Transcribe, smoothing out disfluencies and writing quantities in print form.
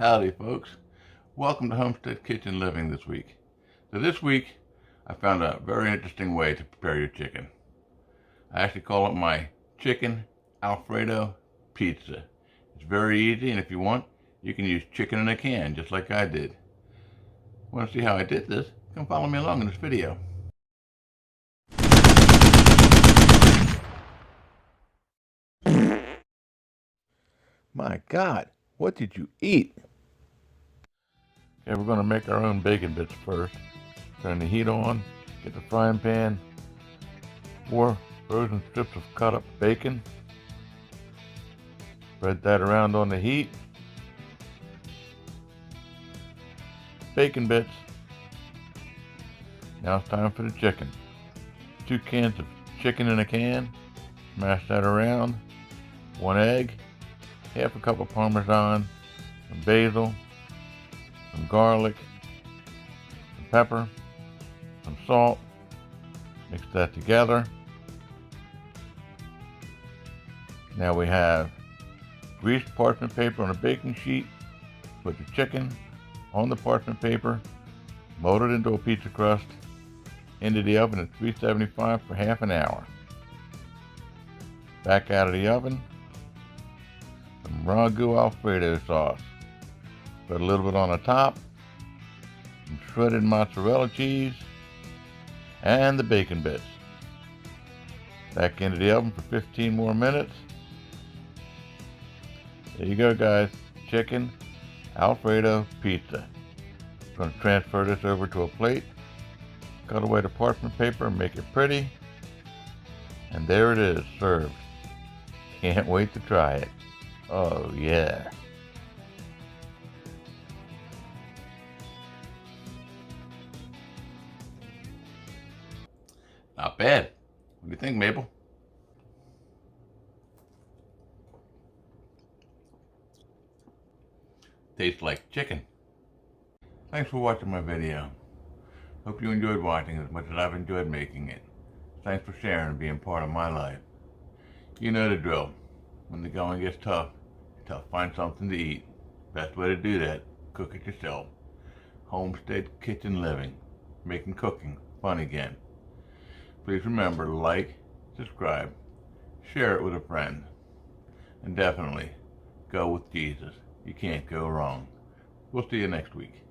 Howdy folks, welcome to Homestead Kitchen Living this week. So this week I found a very interesting way to prepare your chicken. I actually call it my Chicken Alfredo Pizza. It's very easy, and if you want, you can use chicken in a can just like I did. Want to see how I did this? Come follow me along in this video. My God, what did you eat? Okay, we're going to make our own bacon bits first. Turn the heat on, get the frying pan, 4 frozen strips of cut up bacon. Spread that around on the heat. Bacon bits. Now it's time for the chicken. 2 cans of chicken in a can. Smash that around. 1 egg. Half a cup of Parmesan. Some basil. Some garlic. Some pepper. Some salt. Mix that together. Now we have greased parchment paper on a baking sheet. Put the chicken on the parchment paper. Mold it into a pizza crust. Into the oven at 375 for half an hour. Back out of the oven. Some ragu Alfredo sauce. Put a little bit on the top. Some shredded mozzarella cheese. And the bacon bits. Back into the oven for 15 more minutes. There you go, guys. Chicken Alfredo Pizza. I'm going to transfer this over to a plate. Cut away the parchment paper and make it pretty. And there it is, served. Can't wait to try it. Oh yeah. Not bad. What do you think, Mabel? Tastes like chicken. Thanks for watching my video. Hope you enjoyed watching as much as I've enjoyed making it. Thanks for sharing and being part of my life. You know the drill. When the going gets tough, it's tough to find something to eat. Best way to do that, cook it yourself. Homestead Kitchen Living. Making cooking fun again. Please remember to like, subscribe, share it with a friend. And definitely, go with Jesus. You can't go wrong. We'll see you next week.